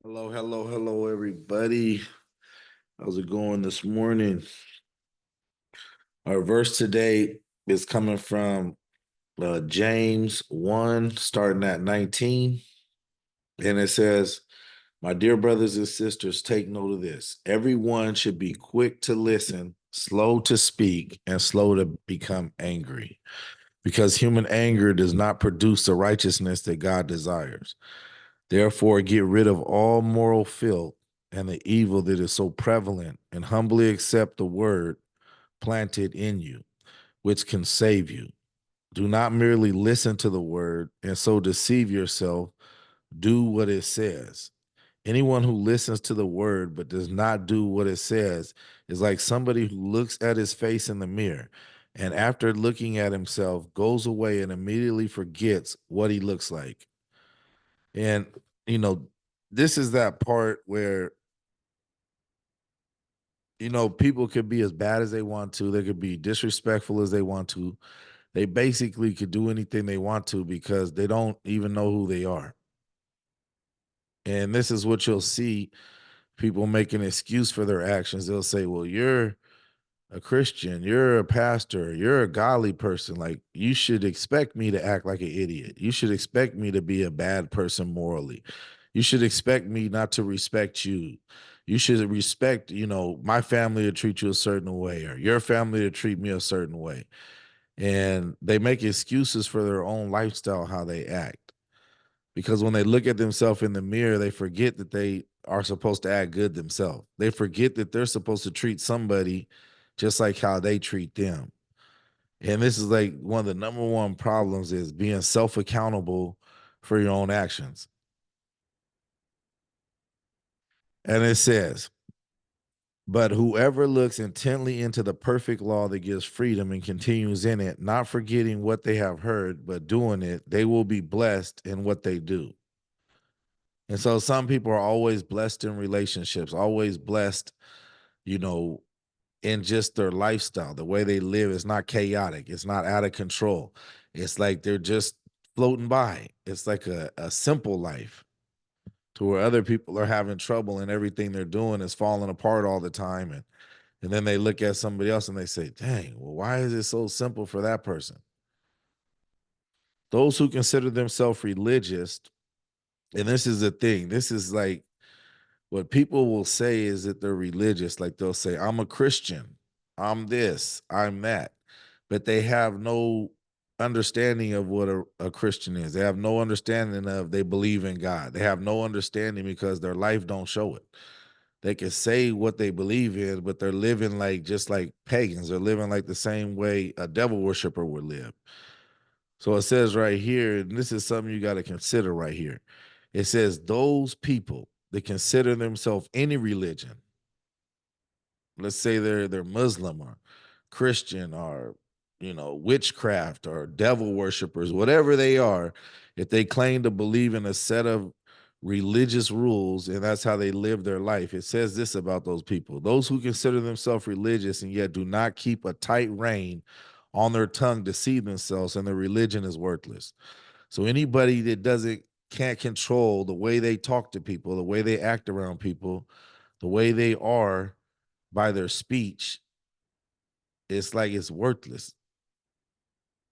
Hello, hello, hello, everybody. How's it going this morning? Our verse today is coming from James 1, starting at 19. And it says, my dear brothers and sisters, take note of this. Everyone should be quick to listen, slow to speak, and slow to become angry, because human anger does not produce the righteousness that God desires. Therefore, get rid of all moral filth and the evil that is so prevalent, and humbly accept the word planted in you, which can save you. Do not merely listen to the word and so deceive yourself. Do what it says. Anyone who listens to the word but does not do what it says is like somebody who looks at his face in the mirror and after looking at himself goes away and immediately forgets what he looks like. And, you know, this is that part where, people could be as bad as they want to. They could be disrespectful as they want to. They basically could do anything they want to because they don't even know who they are. And this is what you'll see people make an excuse for their actions. They'll say, well, you're a Christian, you're a pastor, you're a godly person. Like, you should expect me to act like an idiot. You should expect me to be a bad person morally. You should expect me not to respect you. You should respect, my family to treat you a certain way, or your family to treat me a certain way. And they make excuses for their own lifestyle, how they act. Because when they look at themselves in the mirror, they forget that they are supposed to act good themselves. They forget that they're supposed to treat somebody just like how they treat them. And this is like one of the number one problems is being self-accountable for your own actions. And it says, but whoever looks intently into the perfect law that gives freedom and continues in it, not forgetting what they have heard, but doing it, they will be blessed in what they do. And so some people are always blessed in relationships, always blessed, you know, in just their lifestyle. The way they live is not chaotic, it's not out of control. It's like they're just floating by. It's like a simple life, to where other people are having trouble and everything they're doing is falling apart all the time. And then they look at somebody else and they say, dang, well, why is it so simple for that person? Those who consider themselves religious, and this is the thing, this is like what people will say is that they're religious. Like, they'll say, I'm a Christian, I'm this, I'm that. But they have no understanding of what a Christian is. They have no understanding of they believe in God. They have no understanding because their life don't show it. They can say what they believe in, but they're living like just like pagans. They're living like the same way a devil worshiper would live. So it says right here, and this is something you got to consider right here. It says those people that consider themselves any religion, let's say they're Muslim or Christian or witchcraft or devil worshipers, whatever they are, if they claim to believe in a set of religious rules and that's how they live their life, it says this about those people: those who consider themselves religious and yet do not keep a tight rein on their tongue deceive themselves, and their religion is worthless. So anybody that doesn't can't control the way they talk to people, the way they act around people, the way they are by their speech, it's like it's worthless.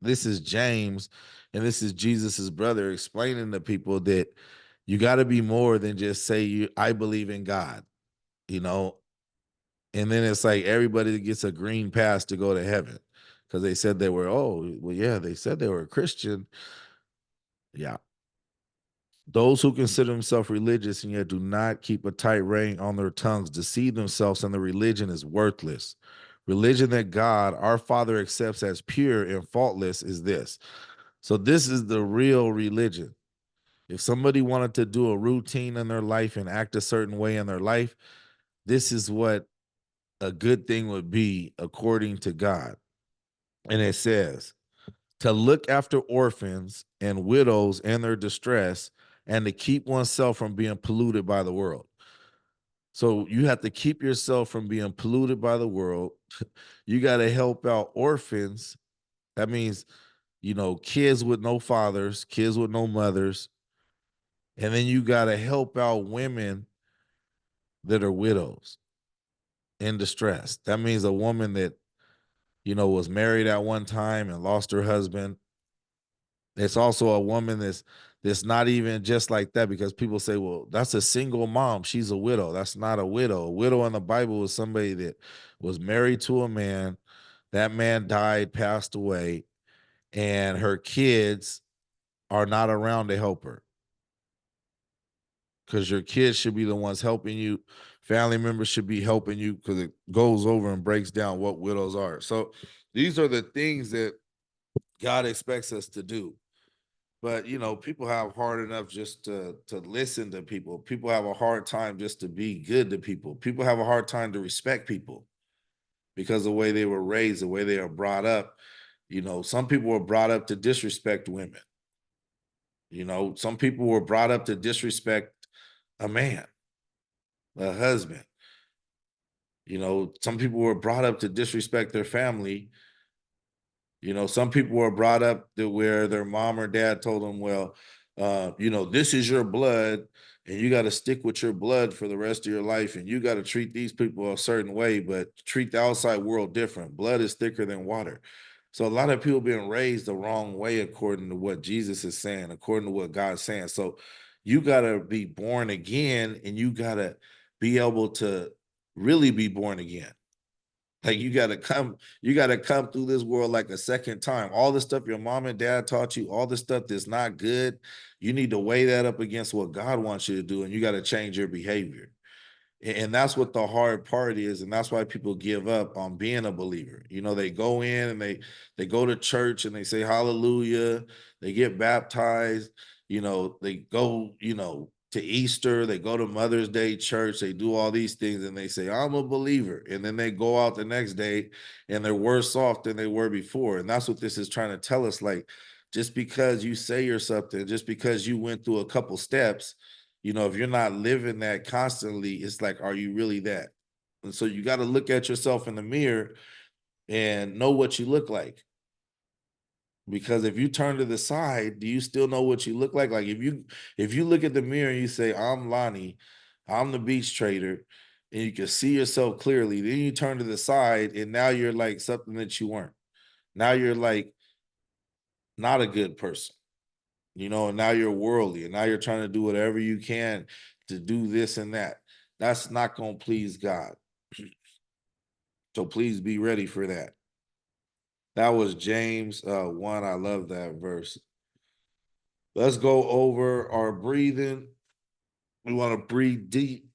This is James, and this is Jesus's brother explaining to people that you got to be more than just say I believe in God, you know. And then it's like everybody gets a green pass to go to heaven because they said they were, oh, well, yeah, they said they were a Christian. Yeah. Those who consider themselves religious and yet do not keep a tight rein on their tongues deceive themselves, and the religion is worthless. Religion that God, our Father, accepts as pure and faultless is this. So, this is the real religion. If somebody wanted to do a routine in their life and act a certain way in their life, this is what a good thing would be according to God. And it says, to look after orphans and widows in their distress, and to keep oneself from being polluted by the world. So you have to keep yourself from being polluted by the world. You got to help out orphans. That means, kids with no fathers, kids with no mothers, And then you got to help out women that are widows in distress. That means a woman that, was married at one time and lost her husband. It's also a woman that's not even just like that, because people say, well, that's a single mom. She's a widow. That's not a widow. A widow in the Bible is somebody that was married to a man. That man died, passed away, and her kids are not around to help her, because your kids should be the ones helping you. Family members should be helping you, because it goes over and breaks down what widows are. So these are the things that God expects us to do. But people have hard enough just to listen to people. People have a hard time just to be good to people. People have a hard time to respect people because of the way they were raised, the way they are brought up. Some people were brought up to disrespect women. Some people were brought up to disrespect a man, a husband. Some people were brought up to disrespect their family. Some people were brought up to where their mom or dad told them, well, this is your blood, and you got to stick with your blood for the rest of your life, and you got to treat these people a certain way, but treat the outside world different. Blood is thicker than water. So a lot of people being raised the wrong way according to what Jesus is saying, according to what God's saying. So you got to be born again, and you got to be able to really be born again. Like you gotta come through this world like a second time. All the stuff your mom and dad taught you, all the stuff that's not good, you need to weigh that up against what God wants you to do, and you got to change your behavior. And that's what the hard part is, and that's why people give up on being a believer. They go in and they go to church and they say hallelujah, they get baptized, they go, to Easter, they go to Mother's Day church, they do all these things and they say, I'm a believer. And then they go out the next day and they're worse off than they were before. And that's what this is trying to tell us. Like, just because you say you're something, just because you went through a couple steps, if you're not living that constantly, it's like, are you really that? And so you got to look at yourself in the mirror and know what you look like. Because if you turn to the side, do you still know what you look like? Like if you look at the mirror and you say, I'm Lonnie, I'm the beach trader, and you can see yourself clearly, then you turn to the side and now you're like something that you weren't. Now you're like not a good person. And now you're worldly, and now you're trying to do whatever you can to do this and that. That's not going to please God. So please be ready for that. That was James 1. I love that verse. Let's go over our breathing. We want to breathe deep.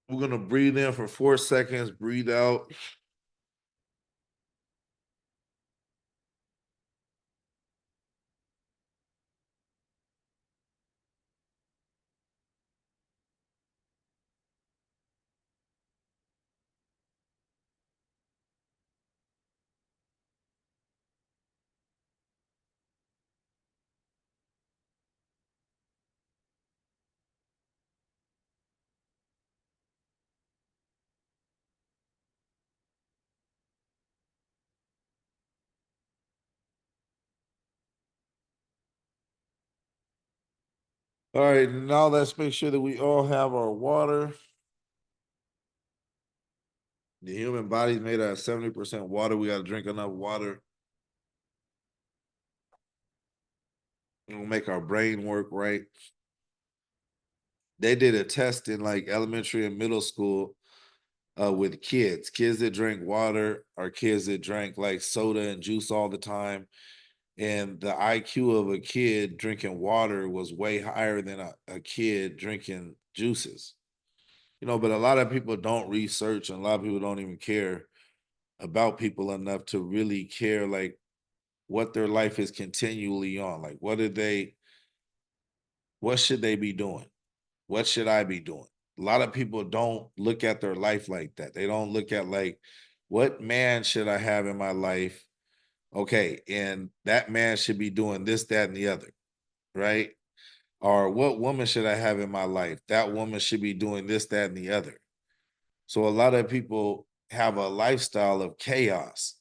We're going to breathe in for 4 seconds, breathe out. All right, now let's make sure that we all have our water. The human body is made out of 70% water. We got to drink enough water. It'll make our brain work right. They did a test in like elementary and middle school with kids that drink water or kids that drank like soda and juice all the time. And the IQ of a kid drinking water was way higher than a kid drinking juices. But a lot of people don't research, and a lot of people don't even care about people enough to really care like what their life is continually on. Like what should they be doing? What should I be doing? A lot of people don't look at their life like that. They don't look at like, what man should I have in my life? Okay, and that man should be doing this, that, and the other, right? Or what woman should I have in my life? That woman should be doing this, that, and the other. So a lot of people have a lifestyle of chaos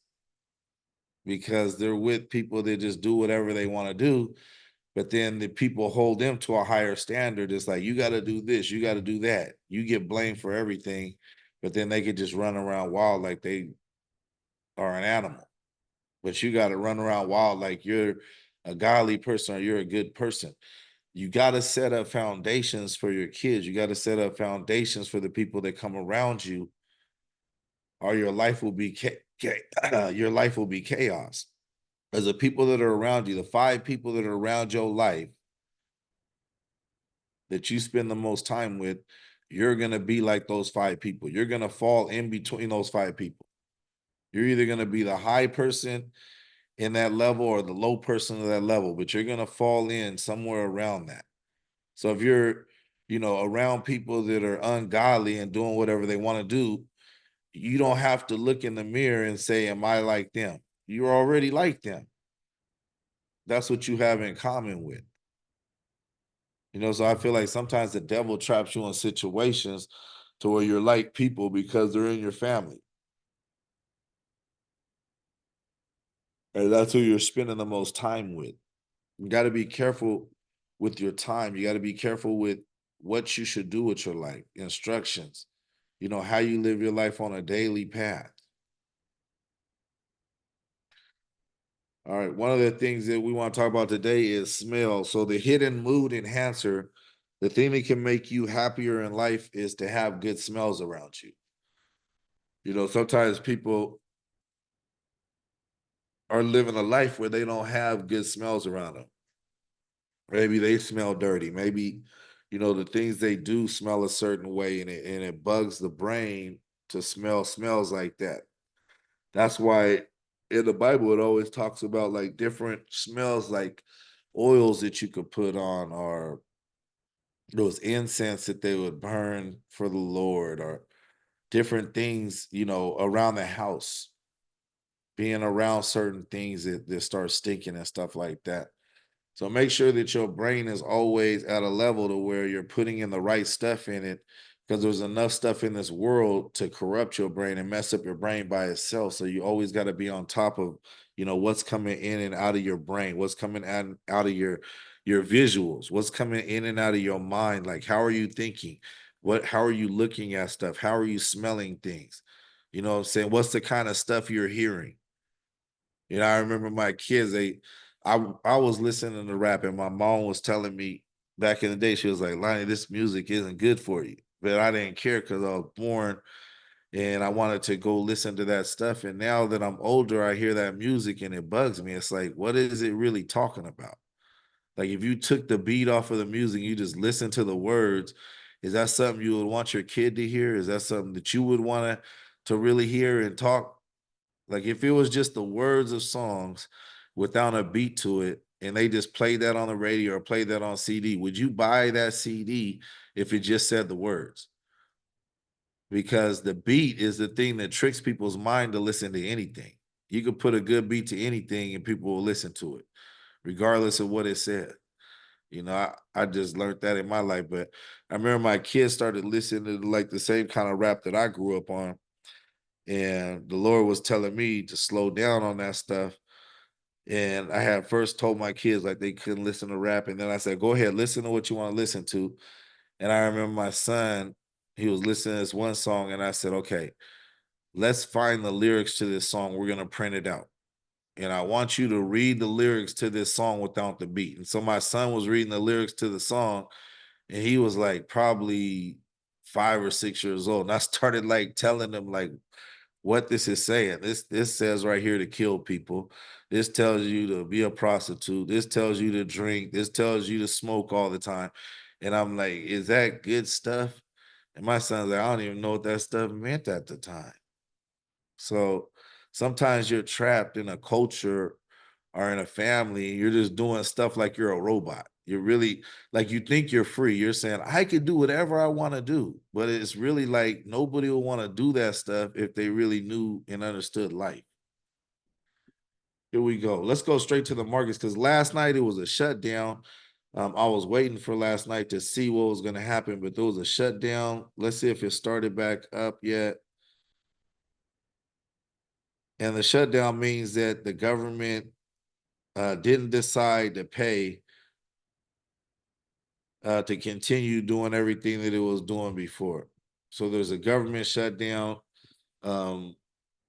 because they're with people that just do whatever they want to do. But then the people hold them to a higher standard. It's like, you got to do this, you got to do that. You get blamed for everything, but then they could just run around wild like they are an animal. But you got to run around wild like you're a godly person or you're a good person. You got to set up foundations for your kids. You got to set up foundations for the people that come around you, or your life will be your life will be chaos. As the people that are around you, the 5 people that are around your life that you spend the most time with, you're going to be like those 5 people. You're going to fall in between those 5 people. You're either going to be the high person in that level or the low person of that level, but you're going to fall in somewhere around that. So if you're, around people that are ungodly and doing whatever they want to do, you don't have to look in the mirror and say, am I like them? You're already like them. That's what you have in common with. So I feel like sometimes the devil traps you in situations to where you're like people because they're in your family. And that's who you're spending the most time with. You got to be careful with your time. You got to be careful with what you should do with your life, instructions, how you live your life on a daily path. All right. One of the things that we want to talk about today is smell. So, the hidden mood enhancer, the thing that can make you happier in life is to have good smells around you. Sometimes people are living a life where they don't have good smells around them. Maybe they smell dirty. Maybe, the things they do smell a certain way, and it bugs the brain to smell smells like that. That's why in the Bible it always talks about like different smells, like oils that you could put on, or those incense that they would burn for the Lord, or different things, around the house, being around certain things that start stinking and stuff like that. So make sure that your brain is always at a level to where you're putting in the right stuff in it, because there's enough stuff in this world to corrupt your brain and mess up your brain by itself. So you always got to be on top of, what's coming in and out of your brain, what's coming out of your visuals, what's coming in and out of your mind. Like, how are you thinking? How are you looking at stuff? How are you smelling things? You know what I'm saying? What's the kind of stuff you're hearing? I remember my kids, I was listening to rap, and my mom was telling me back in the day, she was like, Lonnie, this music isn't good for you. But I didn't care because I was born and I wanted to go listen to that stuff. And now that I'm older, I hear that music and it bugs me. It's like, what is it really talking about? Like, if you took the beat off of the music, you just listen to the words, is that something you would want your kid to hear? Is that something that you would want to really hear and talk? Like, if it was just the words of songs without a beat to it, and they just played that on the radio or played that on CD, would you buy that CD if it just said the words? Because the beat is the thing that tricks people's mind to listen to anything. You could put a good beat to anything and people will listen to it, regardless of what it said. I just learned that in my life. But I remember my kids started listening to like the same kind of rap that I grew up on. And the Lord was telling me to slow down on that stuff. And I had first told my kids like they couldn't listen to rap. And then I said, go ahead, listen to what you want to listen to. And I remember my son, he was listening to this one song, and I said, okay, let's find the lyrics to this song. We're going to print it out. And I want you to read the lyrics to this song without the beat. And so my son was reading the lyrics to the song, and he was like probably 5 or 6 years old. And I started like telling him like what this is saying. This says right here to kill people. This tells you to be a prostitute. This tells you to drink. This tells you to smoke all the time. And I'm like, is that good stuff? And my son's like, I don't even know what that stuff meant at the time. So sometimes you're trapped in a culture or in a family. You're just doing stuff like you're a robot. You're really like, you think you're free. You're saying, I could do whatever I want to do. But it's really like nobody will want to do that stuff if they really knew and understood life. Here we go. Let's go straight to the markets, because last night it was a shutdown. I was waiting for last night to see what was going to happen, but there was a shutdown. Let's see if it started back up yet. And the shutdown means that the government didn't decide to pay to continue doing everything that it was doing before. So there's a government shutdown. Um,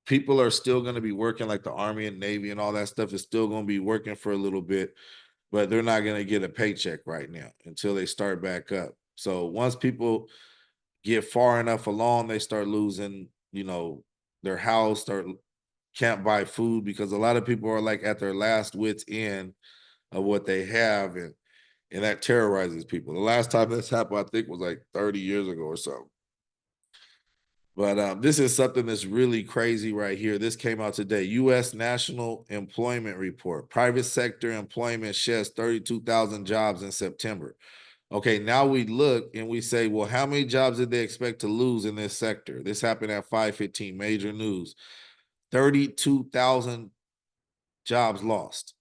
People are still going to be working, like the Army and Navy and all that stuff is still going to be working for a little bit, but they're not going to get a paycheck right now until they start back up. So once people get far enough along, they start losing, their house, can't buy food, because a lot of people are like at their last wit's end of what they have, and that terrorizes people. The last time this happened, I think, was like 30 years ago or so. But this is something that's really crazy right here. This came out today. U.S. National Employment Report. Private sector employment sheds 32,000 jobs in September. Okay, now we look and we say, well, how many jobs did they expect to lose in this sector? This happened at 5:15, major news. 32,000 jobs lost.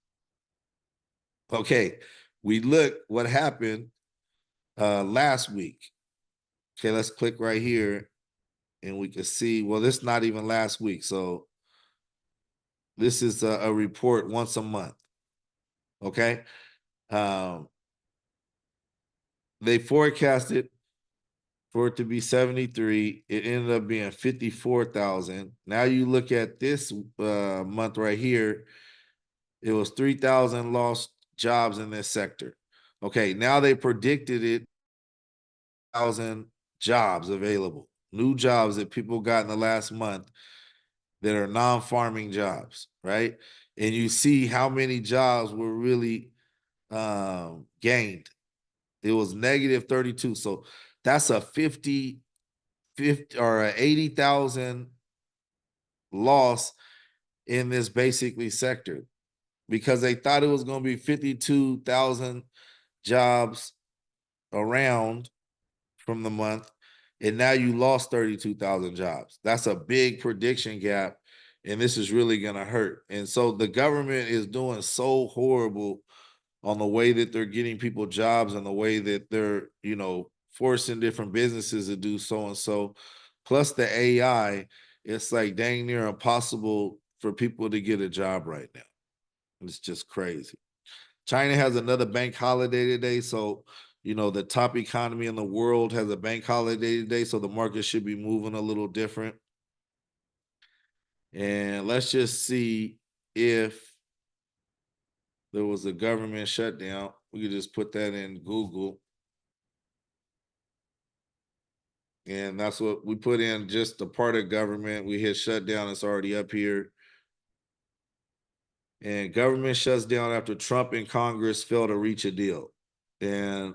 Okay, we look what happened last week. Okay, let's click right here and we can see, well, this is not even last week. So this is a report once a month. Okay. Um, they forecasted for it to be 73. It ended up being 54,000. Now you look at this month right here, it was 3,000 lost jobs in this sector. Okay. Now they predicted it 1,000 jobs available, new jobs that people got in the last month that are non-farming jobs, right? And you see how many jobs were really gained. It was negative 32. So that's a 50 or a 80,000 loss in this basically sector, because they thought it was going to be 52,000 jobs around from the month, and now you lost 32,000 jobs. That's a big prediction gap, and this is really going to hurt. And so the government is doing so horrible on the way that they're getting people jobs and the way that they're, forcing different businesses to do so and so. Plus the AI, it's like dang near impossible for people to get a job right now. It's just crazy. China has another bank holiday today. So, the top economy in the world has a bank holiday today. So the market should be moving a little different. And let's just see if there was a government shutdown. We could just put that in Google. And that's what we put in, just the part of government. We hit shutdown. It's already up here. And government shuts down after Trump and Congress fail to reach a deal. And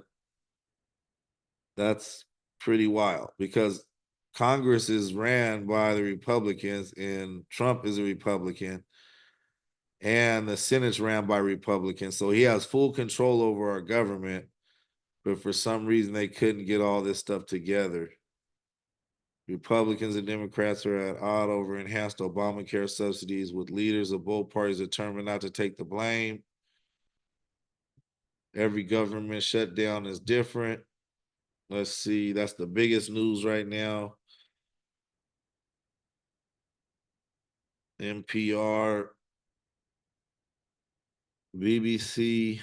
that's pretty wild, because Congress is ran by the Republicans and Trump is a Republican, and the Senate's ran by Republicans. So he has full control over our government, but for some reason they couldn't get all this stuff together. Republicans and Democrats are at odds over enhanced Obamacare subsidies, with leaders of both parties determined not to take the blame. Every government shutdown is different. Let's see, that's the biggest news right now. NPR, BBC.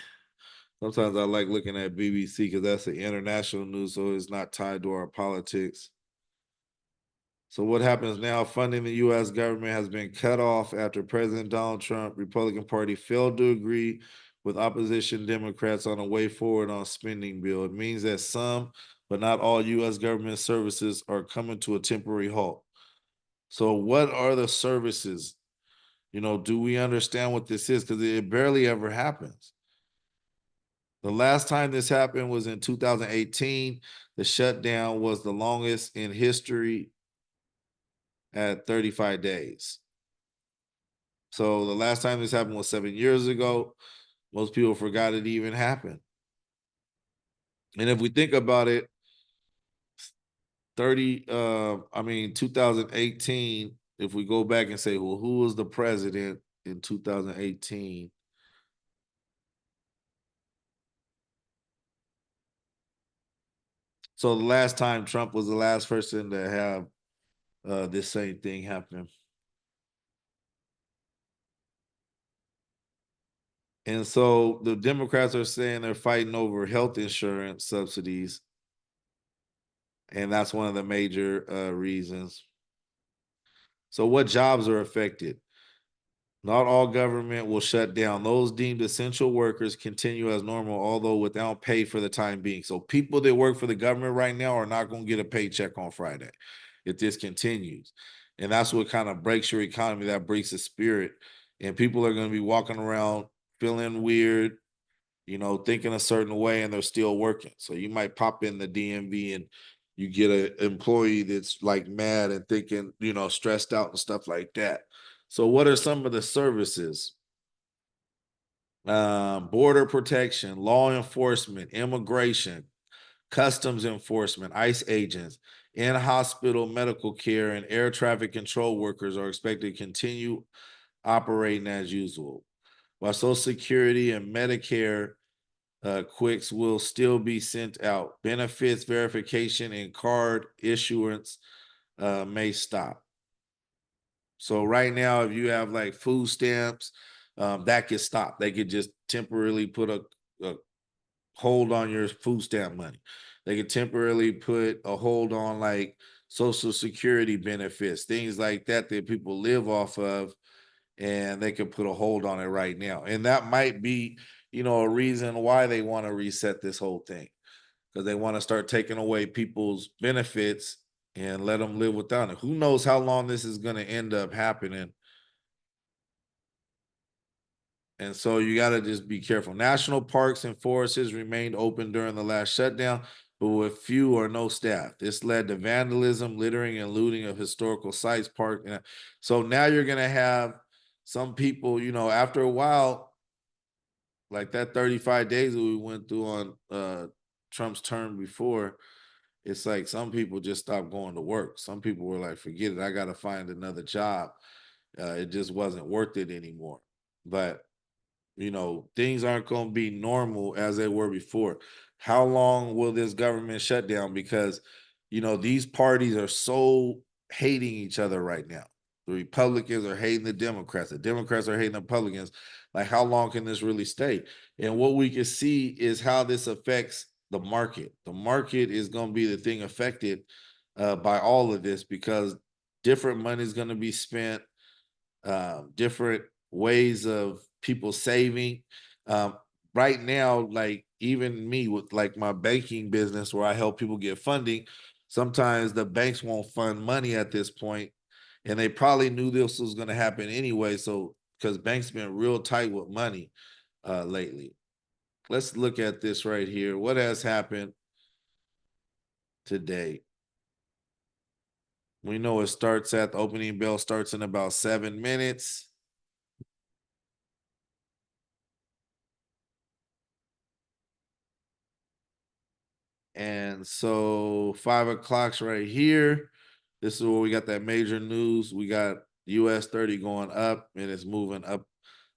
Sometimes I like looking at BBC because that's the international news, so it's not tied to our politics. So what happens now? Funding the U.S. government has been cut off after President Donald Trump, Republican Party, failed to agree with opposition Democrats on a way forward on spending bill. It means that some, but not all, U.S. government services are coming to a temporary halt. So what are the services? Do we understand what this is? Because it barely ever happens. The last time this happened was in 2018. The shutdown was the longest in history at 35 days. So the last time this happened was 7 years ago. Most people forgot it even happened. And if we think about it, 2018, if we go back and say, well, who was the president in 2018? So the last time Trump was the last person to have this same thing happen. And so the Democrats are saying they're fighting over health insurance subsidies, and that's one of the major reasons. So, what jobs are affected? Not all government will shut down. Those deemed essential workers continue as normal, although without pay for the time being. So, people that work for the government right now are not going to get a paycheck on Friday if this continues. And that's what kind of breaks your economy, that breaks the spirit. And people are going to be walking around feeling weird, thinking a certain way, and they're still working. So you might pop in the DMV and you get an employee that's like mad and thinking, stressed out and stuff like that. So, what are some of the services? Border protection, law enforcement, immigration, customs enforcement, ICE agents, in hospital medical care, and air traffic control workers are expected to continue operating as usual. While Social Security and Medicare quicks will still be sent out. Benefits verification and card issuance may stop. So right now, if you have like food stamps, that could stop. They could just temporarily put a hold on your food stamp money. They could temporarily put a hold on like Social Security benefits, things like that that people live off of, and they can put a hold on it right now. And that might be, a reason why they want to reset this whole thing, because they want to start taking away people's benefits and let them live without it. Who knows how long this is going to end up happening? And so you got to just be careful. National parks and forests remained open during the last shutdown, but with few or no staff. This led to vandalism, littering, and looting of historical sites. So now you're going to have some people, after a while, like that 35 days that we went through on Trump's term before, it's like some people just stopped going to work. Some people were like, forget it, I got to find another job. It just wasn't worth it anymore. But things aren't going to be normal as they were before. How long will this government shut down? Because, these parties are so hating each other right now. The Republicans are hating the Democrats. The Democrats are hating the Republicans. Like, how long can this really stay? And what we can see is how this affects the market. The market is going to be the thing affected by all of this, because different money is going to be spent, different ways of people saving. Um, right now, like even me with like my banking business where I help people get funding, sometimes the banks won't fund money at this point, and they probably knew this was going to happen anyway. So because banks been real tight with money lately. Let's look at this right here. What has happened today? We know it starts at the opening bell starts in about 7 minutes. And so 5 o'clock's right here. This is where we got that major news. We got US 30 going up, and it's moving up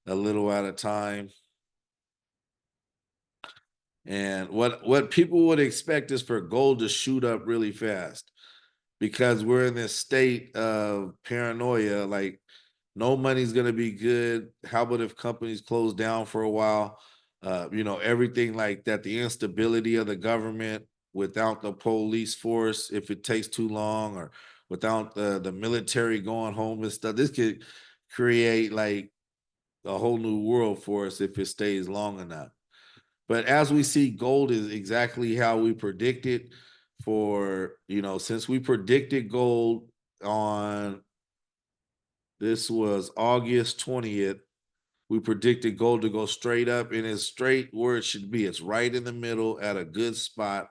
a little at a time. And what people would expect is for gold to shoot up really fast, because we're in this state of paranoia. Like, no money's going to be good. How about if companies close down for a while? Everything like that, the instability of the government without the police force, if it takes too long, or without the military going home and stuff, this could create like a whole new world for us if it stays long enough. But as we see, gold is exactly how we predicted. Since we predicted gold on, this was August 20th, we predicted gold to go straight up, and it's straight where it should be. It's right in the middle at a good spot.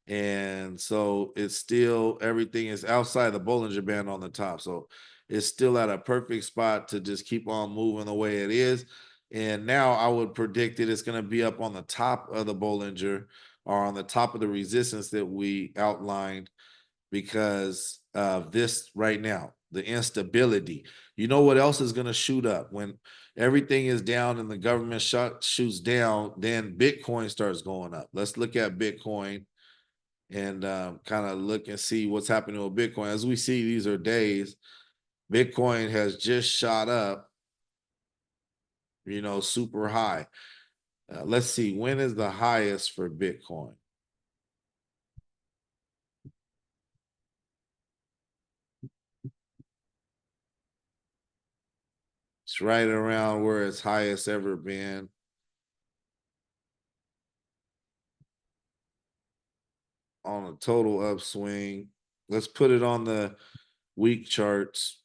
And so it's still, everything is outside the Bollinger Band on the top. So it's still at a perfect spot to just keep on moving the way it is. And now I would predict that it's going to be up on the top of the Bollinger, or on the top of the resistance that we outlined, because of this right now, the instability. You know what else is going to shoot up? When everything is down and the government shoots down, then Bitcoin starts going up. Let's look at Bitcoin and kind of look and see what's happening with Bitcoin. As we see, these are days. Bitcoin has just shot up. super high. Let's see, when is the highest for Bitcoin? It's right around where its highest ever been. On a total upswing. Let's put it on the week charts.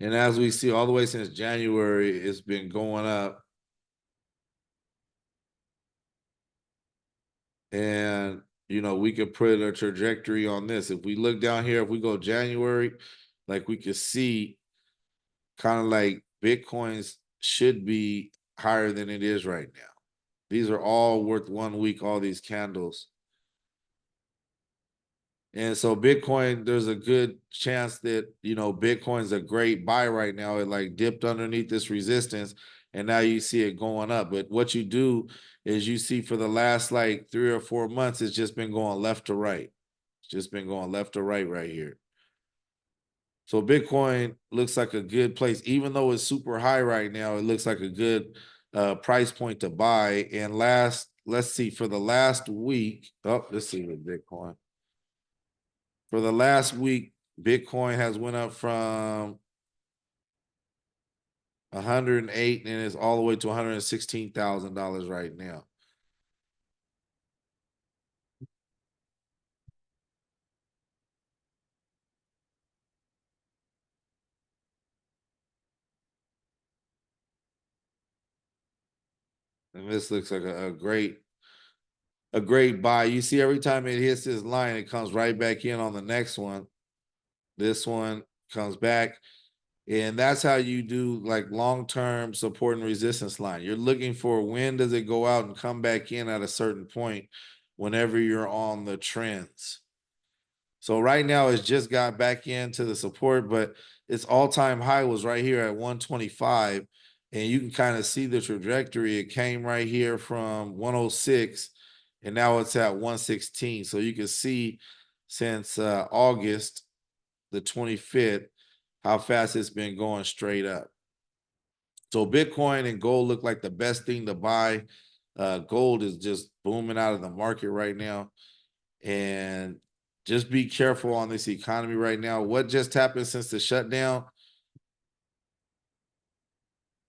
And as we see, all the way since January, it's been going up. And, we could put a trajectory on this. If we look down here, if we go January, like we could see kind of like Bitcoins should be higher than it is right now. These are all worth 1 week, all these candles. And so Bitcoin, there's a good chance that, Bitcoin's a great buy right now. It like dipped underneath this resistance and now you see it going up. But what you do is you see for the last like 3 or 4 months, it's just been going left to right. It's just been going left to right here. So Bitcoin looks like a good place, even though it's super high right now. It looks like a good price point to buy. And let's see, for the last week. Oh, let's see with Bitcoin. For the last week, Bitcoin has went up from 108 and it's all the way to $116,000 right now. And this looks like a great buy. You see, every time it hits this line, it comes right back in on the next one. This one comes back. And that's how you do like long-term support and resistance line. You're looking for when does it go out and come back in at a certain point whenever you're on the trends. So right now it's just got back into the support, but its all-time high was right here at 125. And you can kind of see the trajectory. It came right here from 106 and now it's at 116. So you can see since August the 25th, how fast it's been going straight up. So Bitcoin and gold look like the best thing to buy. Gold is just booming out of the market right now. And just be careful on this economy right now. What just happened since the shutdown?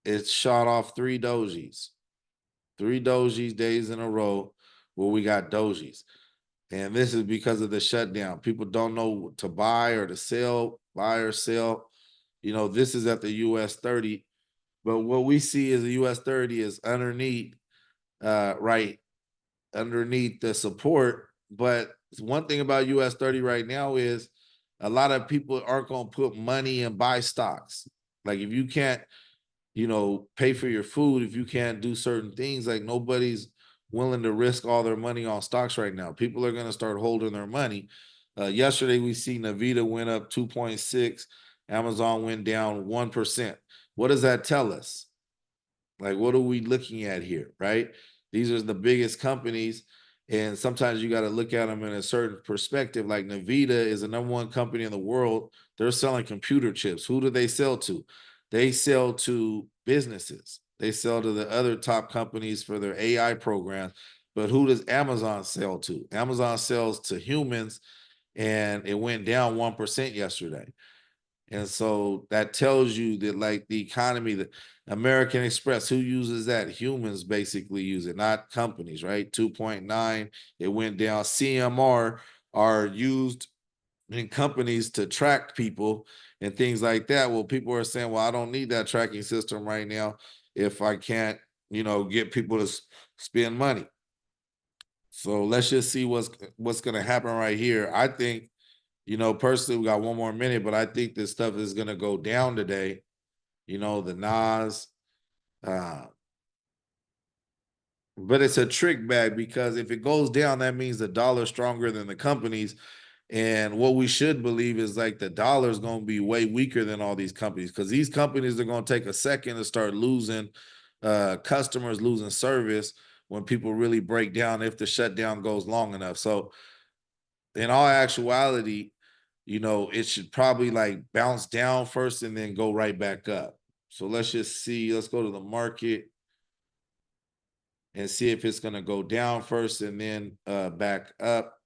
It's shot off 3 dojis. 3 dojis days in a row where we got dojis. And this is because of the shutdown. People don't know what to buy or to sell, buy or sell. This is at the US 30. But what we see is the US 30 is underneath, right underneath the support. But one thing about US 30 right now is a lot of people aren't going to put money and buy stocks. Like if you can't, pay for your food, if you can't do certain things, like nobody's willing to risk all their money on stocks right now. People are going to start holding their money. Yesterday, we see Nvidia went up 2.6, Amazon went down 1%. What does that tell us? Like, what are we looking at here, right? These are the biggest companies, and sometimes you got to look at them in a certain perspective. Like Nvidia is the #1 company in the world. They're selling computer chips. Who do they sell to? They sell to businesses. They sell to the other top companies for their AI programs. But who does Amazon sell to? Amazon sells to humans, and it went down 1% yesterday. And so that tells you that like the economy, the American Express, who uses that? Humans basically use it, not companies, right? 2.9, it went down. CMR are used in companies to track people and things like that. Well, people are saying, well, I don't need that tracking system right now if I can't, get people to spend money. So let's just see what's going to happen right here. I think, personally, we got 1 more minute, but I think this stuff is going to go down today. The Nas, uh, but it's a trick bag because if it goes down, that means the dollar's stronger than the companies. And what we should believe is like the dollar is going to be way weaker than all these companies because these companies are going to take a second to start losing customers, losing service when people really break down if the shutdown goes long enough. So in all actuality, it should probably like bounce down first and then go right back up. So let's just see. Let's go to the market and see if it's going to go down first and then back up.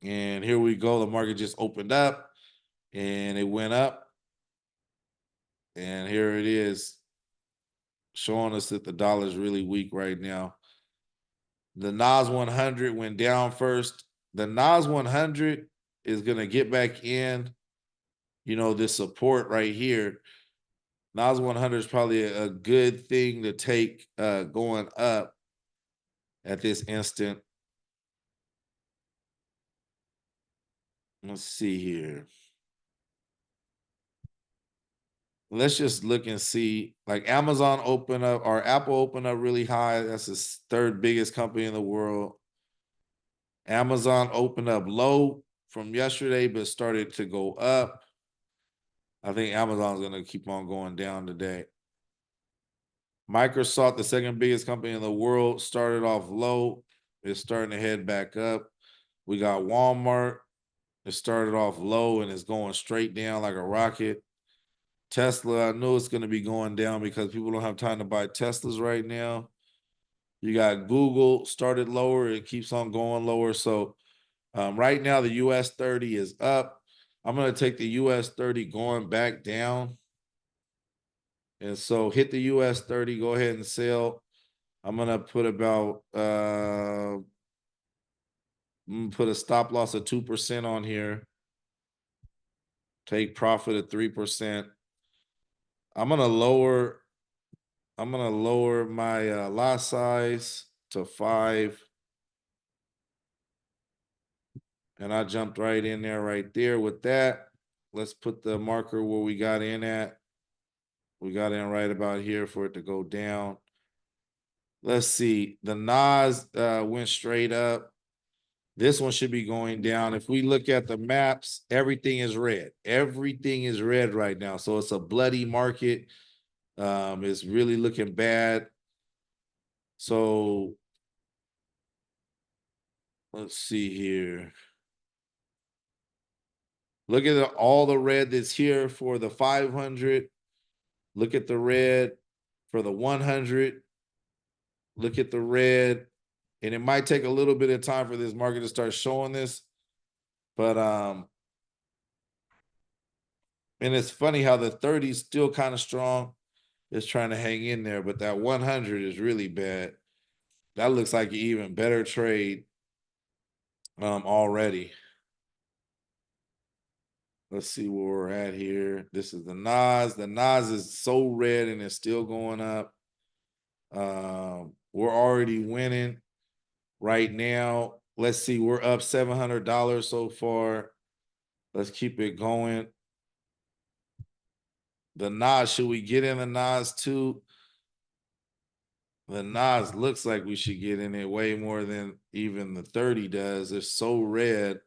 And here we go. The market just opened up and it went up. And here it is, showing us that the dollar is really weak right now. The NAS 100 went down first. The NAS 100 is going to get back in, this support right here. NAS 100 is probably a good thing to take going up at this instant. Let's see here. Let's just look and see. Like Amazon open up, or Apple open up really high. That's the third biggest company in the world. Amazon opened up low from yesterday, but started to go up. I think Amazon's going to keep on going down today. Microsoft, the second biggest company in the world, started off low. It's starting to head back up. We got Walmart. It started off low and it's going straight down like a rocket. Tesla, I know it's going to be going down because people don't have time to buy Teslas right now. You got Google, started lower. It keeps on going lower. So right now, the US 30 is up. I'm going to take the US 30 going back down. And so hit the US 30, go ahead and sell. I'm going to put about, put a stop loss of 2% on here. Take profit of 3%. I'm going to lower my lot size to 5. And I jumped right in there right there with that. Let's put the marker where we got in at. We got in right about here for it to go down. Let's see. The NAS went straight up. This one should be going down. If we look at the maps, everything is red. Everything is red right now. So it's a bloody market. It's really looking bad. So let's see here. Look at all the red that's here for the 500. Look at the red for the 100. Look at the red. And it might take a little bit of time for this market to start showing this. But and it's funny how the 30 is still kind of strong. It's trying to hang in there, but that 100 is really bad. That looks like an even better trade already. Let's see where we're at here. This is the NAS. The NAS is so red and it's still going up. We're already winning right now. Let's see, we're up $700 so far. Let's keep it going. The NAS, should we get in the NAS too? The NAS looks like we should get in it way more than even the 30 does. It's so red.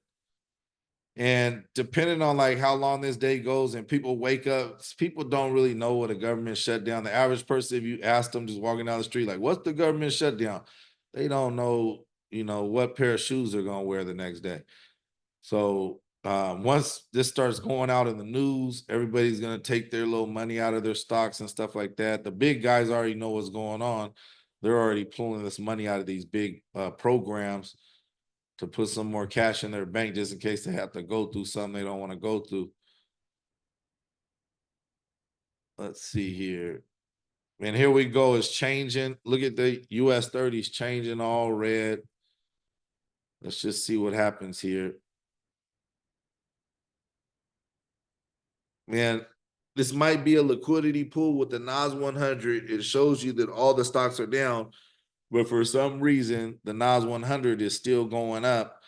And depending on like how long this day goes and people wake up, people don't really know what a government shutdown. The average person, if you ask them just walking down the street, like, what's the government shutdown? They don't know, what pair of shoes they're going to wear the next day. So once this starts going out in the news, everybody's going to take their little money out of their stocks and stuff like that. The big guys already know what's going on. They're already pulling this money out of these big programs to put some more cash in their bank just in case they have to go through something they don't want to go through. Let's see here. And here we go. It's changing. Look at the US 30s changing all red. Let's just see what happens here. Man, this might be a liquidity pool with the NAS 100. It shows you that all the stocks are down, but for some reason, the NAS 100 is still going up.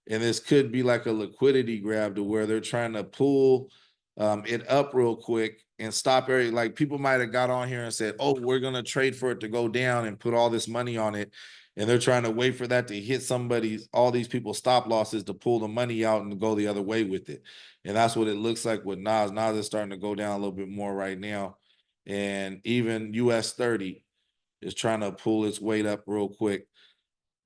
And this could be like a liquidity grab to where they're trying to pull it up real quick and stop every, like people might have got on here and said, oh, we're going to trade for it to go down and put all this money on it. And they're trying to wait for that to hit all these people's stop losses to pull the money out and go the other way with it. And that's what it looks like with NAS. NAS is starting to go down a little bit more right now. And even US 30 is trying to pull its weight up real quick.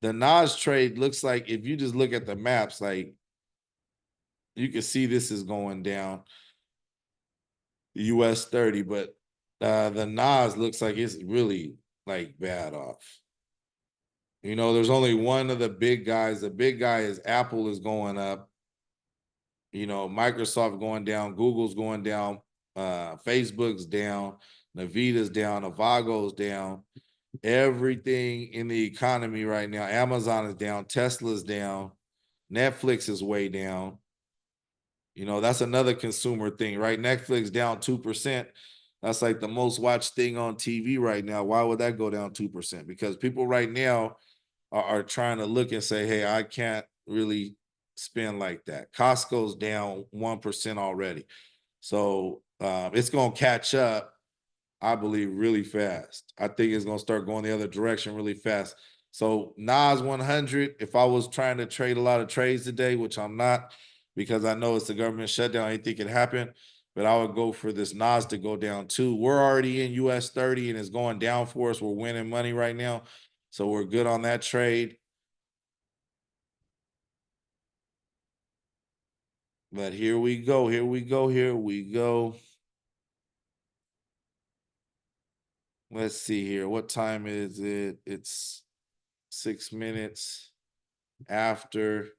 The NAS trade looks like, if you just look at the maps, like, You can see this is going down, US 30, but the Nas looks like it's really like bad off. There's only one of the big guys. The big guy is Apple is going up. Microsoft going down, Google's going down, Facebook's down, Nvidia's down, Avago's down. Everything in the economy right now, Amazon is down, Tesla's down, Netflix is way down. That's another consumer thing, right? Netflix down 2%. That's like the most watched thing on TV right now. Why would that go down 2%? Because people right now are trying to look and say, hey, I can't really spend like that. Costco's down 1% already. So it's going to catch up, I believe, really fast. I think it's going to start going the other direction really fast. So Nas 100, if I was trying to trade a lot of trades today, which I'm not, because I know it's the government shutdown, anything can happen, but I would go for this Nas to go down too. We're already in US 30 and it's going down for us. We're winning money right now. So we're good on that trade. But here we go, here we go, here we go. Let's see here. What time is it? It's 6 minutes after.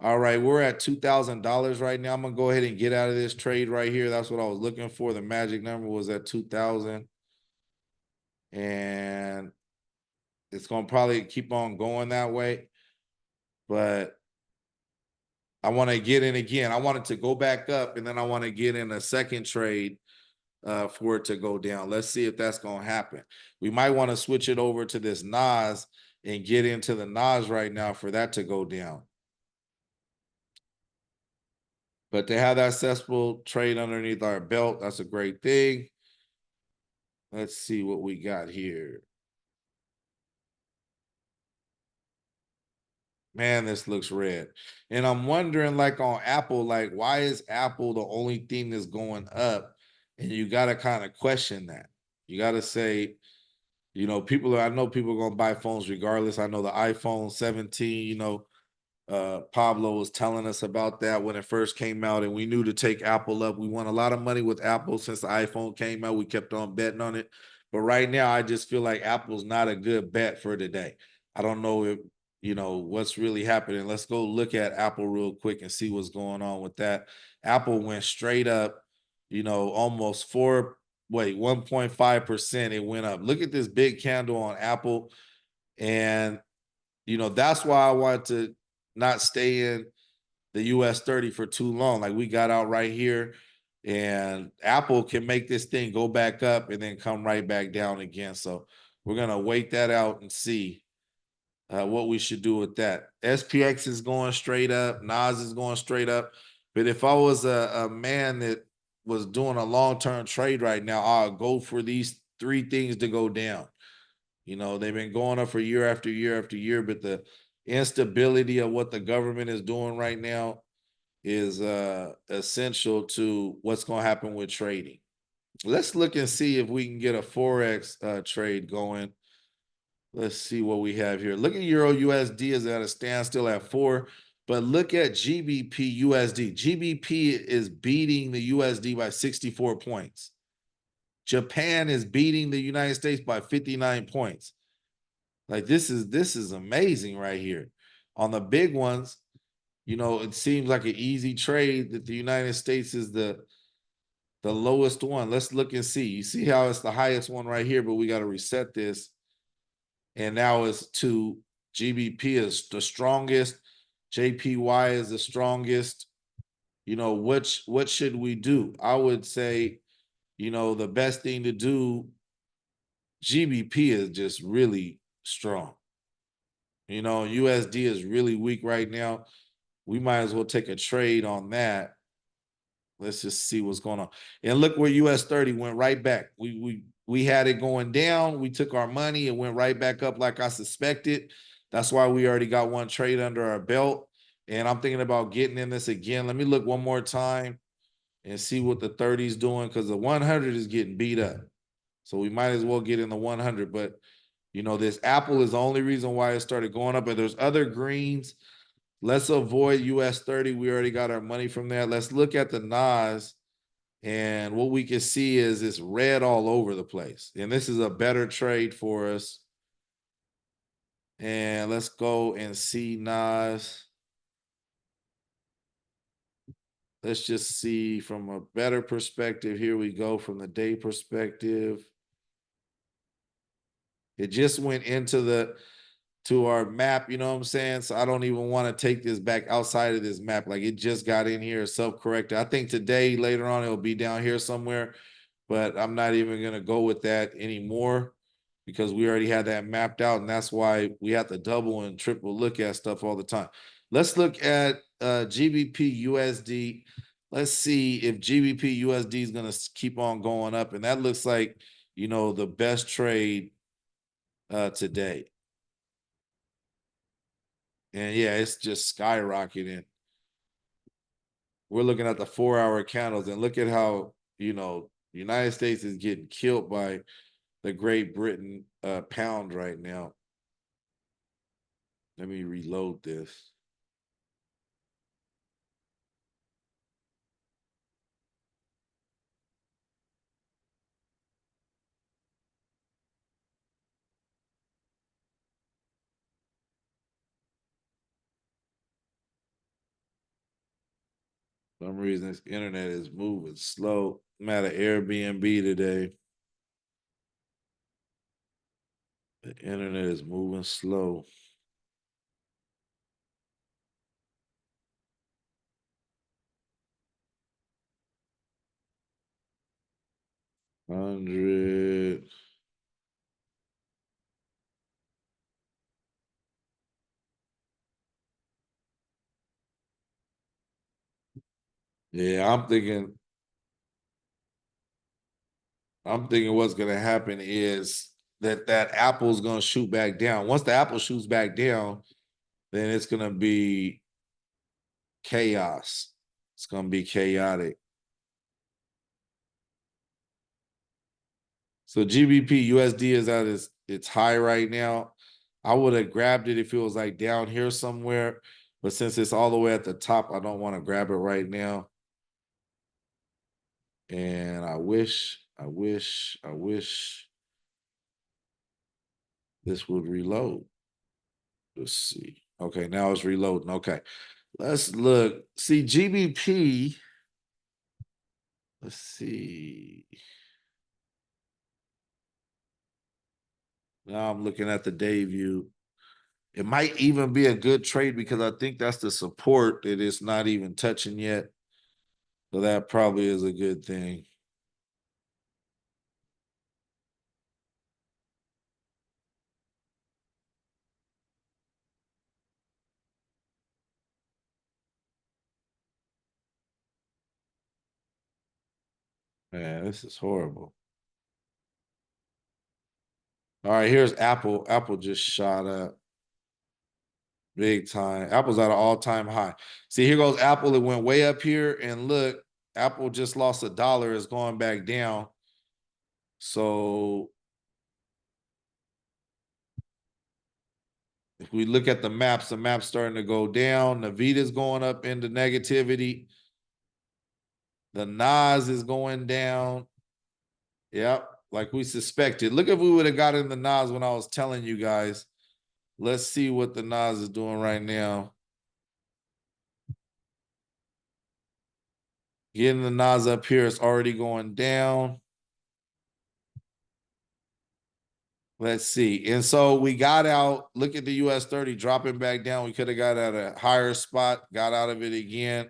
All right, we're at $2,000 right now. I'm gonna go ahead and get out of this trade right here. That's what I was looking for. The magic number was at 2,000. And it's gonna probably keep on going that way. But I want to get in again. I want it to go back up, and then I want to get in a second trade for it to go down. Let's see if that's going to happen. We might want to switch it over to this Nas and get into the Nas right now for that to go down. But to have that successful trade underneath our belt, that's a great thing. Let's see what we got here. Man, this looks red. And I'm wondering, like on Apple, like why is Apple the only thing that's going up? And you got to kind of question that. You got to say, I know people are going to buy phones regardless. I know the iPhone 17, Pablo was telling us about that when it first came out, and we knew to take Apple up. We won a lot of money with Apple since the iPhone came out. We kept on betting on it. But right now, I just feel like Apple's not a good bet for today. I don't know if, what's really happening. Let's go look at Apple real quick and see what's going on with that. Apple went straight up, almost 1.5%. It went up. Look at this big candle on Apple. And, that's why I want to not stay in the US 30 for too long. Like we got out right here, and Apple can make this thing go back up and then come right back down again. So we're going to wait that out and see what we should do with that. SPX is going straight up. Nas is going straight up. But if I was a man that was doing a long-term trade right now, I'll go for these three things to go down. They've been going up for year after year after year, but the instability of what the government is doing right now is essential to what's going to happen with trading. Let's look and see if we can get a Forex trade going. Let's see what we have here. Look at Euro USD is at a standstill at 4, but look at GBP USD. GBP is beating the USD by 64 points. Japan is beating the United States by 59 points. Like this is amazing right here. On the big ones, it seems like an easy trade that the United States is the lowest one. Let's look and see. You see how it's the highest one right here, but we got to reset this. And now it's 2. GBP is the strongest. JPY is the strongest. What should we do? I would say, the best thing to do, GBP is just really strong. USD is really weak right now. We might as well take a trade on that. Let's just see what's going on. And look where US 30 went right back. We had it going down. We took our money. It went right back up like I suspected. That's why we already got one trade under our belt. And I'm thinking about getting in this again. Let me look one more time and see what the 30 is doing, because the 100 is getting beat up. So we might as well get in the 100. But, this Apple is the only reason why it started going up. But there's other greens Let's avoid US 30. We already got our money from that. Let's look at the NAS. And what we can see is it's red all over the place. And this is a better trade for us. And let's go and see NAS. Let's just see from a better perspective. Here we go from the day perspective. It just went into to our map, you know what I'm saying? So I don't even want to take this back outside of this map. Like it just got in here, self-corrected. I think today, later on, it'll be down here somewhere, but I'm not even going to go with that anymore because we already had that mapped out. And that's why we have to double and triple look at stuff all the time. Let's look at GBP USD. Let's see if GBP USD is going to keep on going up. And that looks like, you know, the best trade today. And yeah, it's just skyrocketing. We're looking at the 4-hour candles and look at how, you know, the United States is getting killed by the Great Britain pound right now. Let me reload this. For some reason, this internet is moving slow. I'm at an Airbnb today. The internet is moving slow. Hundred. Yeah, I'm thinking what's gonna happen is that Apple's gonna shoot back down. Once the Apple shoots back down, then it's gonna be chaos. It's gonna be chaotic. So GBP USD is at its high right now. I would have grabbed it if it was like down here somewhere, but since it's all the way at the top, I don't want to grab it right now. And I wish this would reload. Let's see. Okay, now it's reloading. Okay, let's look. See GBP. Let's see. Now I'm looking at the day view. It might even be a good trade because I think that's the support that it's not even touching yet. So that probably is a good thing. Man, this is horrible. All right, here's Apple. Apple just shot up big time. Apple's at an all-time high. See, here goes Apple. It went way up here, and look, Apple just lost $1. It's going back down. So if we look at the map's starting to go down. Nvidia's going up into negativity. The Nas is going down. Yep, like we suspected. Look if we would have got in the Nas when I was telling you guys. Let's see what the Nas is doing right now. Getting the Nas up here, it's already going down. Let's see. And so we got out. Look at the US 30 dropping back down. We could have got at a higher spot, got out of it again.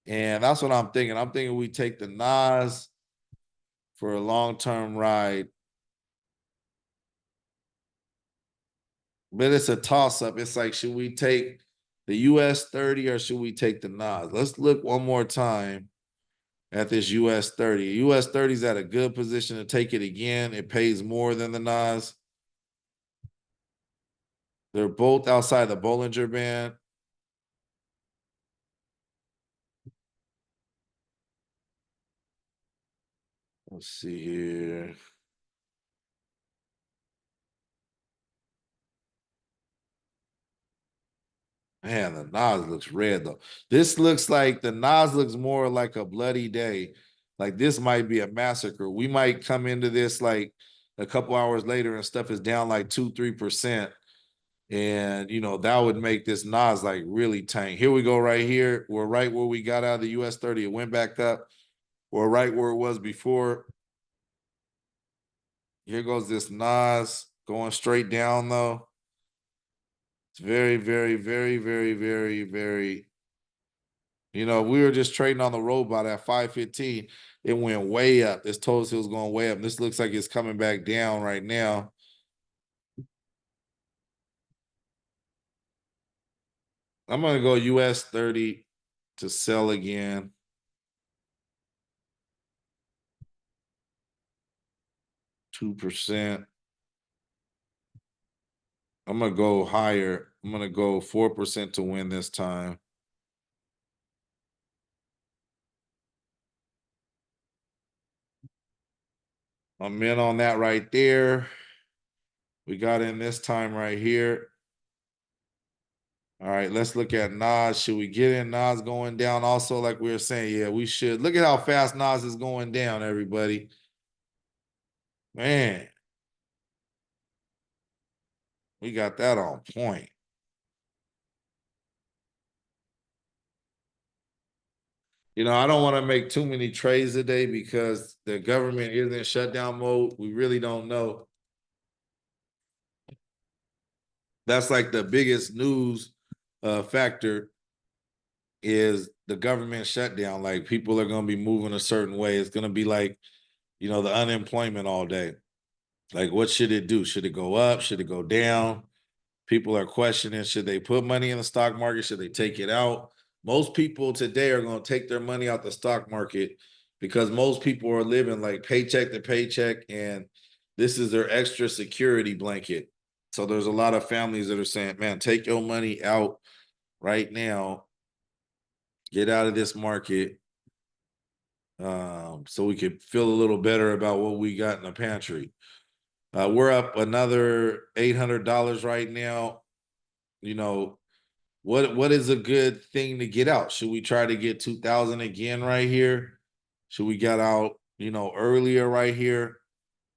And that's what I'm thinking. I'm thinking we take the Nas for a long-term ride. But it's a toss-up. It's like, should we take the US 30 or should we take the Nas? Let's look one more time at this US 30. US 30 is at a good position to take it again. It pays more than the Nas. They're both outside the Bollinger Band. Let's see here. Man, the Nas looks red though. This looks like the Nas looks more like a bloody day. Like this might be a massacre. We might come into this like a couple hours later and stuff is down like 2-3%. And that would make this Nas like really tank. Here we go right here. We're right where we got out of the US 30. It went back up. We're right where it was before. Here goes this Nas going straight down though. It's very, very, very, very, very, very. We were just trading on the robot at 515. It went way up. This told us it was going way up. This looks like it's coming back down right now. I'm going to go US 30 to sell again. %. I'm going to go higher. I'm going to go 4% to win this time. I'm in on that right there. We got in this time right here. All right, let's look at Nas. Should we get in Nas going down also like we were saying? Yeah, we should. Look at how fast Nas is going down, everybody. Man, we got that on point. I don't want to make too many trades today because the government is in shutdown mode. We really don't know. That's like the biggest news factor is the government shutdown. Like people are going to be moving a certain way. It's going to be like, the unemployment all day. Like what should it do? Should it go up? Should it go down? People are questioning, should they put money in the stock market? Should they take it out? Most people today are going to take their money out the stock market because most people are living like paycheck to paycheck, and this is their extra security blanket. So there's a lot of families that are saying, man, take your money out right now. Get out of this market so we could feel a little better about what we got in the pantry. We're up another $800 right now. What is a good thing to get out? Should we try to get 2,000 again right here? Should we get out, earlier right here?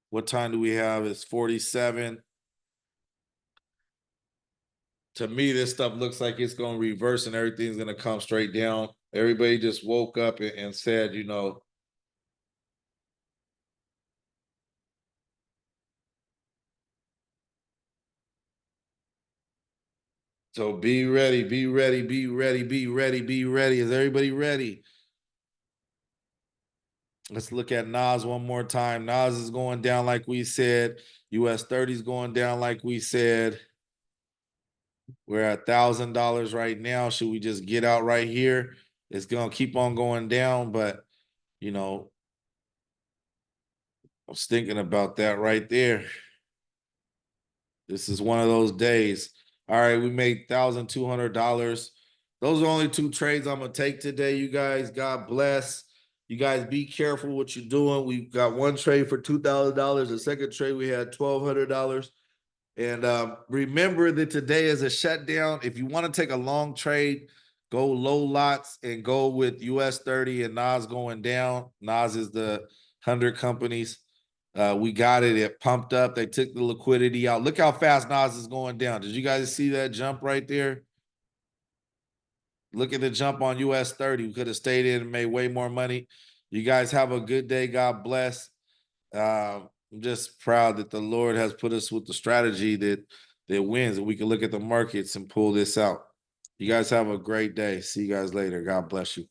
What time do we have? It's 47. To me, this stuff looks like it's going to reverse and everything's going to come straight down. Everybody just woke up and said, so be ready, be ready, be ready, be ready, be ready. Is everybody ready? Let's look at Nas one more time. Nas is going down like we said. US 30 is going down like we said. We're at $1,000 right now. Should we just get out right here? It's going to keep on going down, but, I was thinking about that right there. This is one of those days. All right, we made $1,200. Those are only 2 trades I'm going to take today, you guys. God bless. You guys be careful what you're doing. We've got 1 trade for $2,000. The second trade, we had $1,200. And remember that today is a shutdown. If you want to take a long trade, go low lots and go with US 30 and Nas going down. Nas is the 100 companies. We got it. It pumped up. They took the liquidity out. Look how fast Nas is going down. Did you guys see that jump right there? Look at the jump on US 30. We could have stayed in and made way more money. You guys have a good day. God bless. I'm just proud that the Lord has put us with the strategy that wins, and we can look at the markets and pull this out. You guys have a great day. See you guys later. God bless you.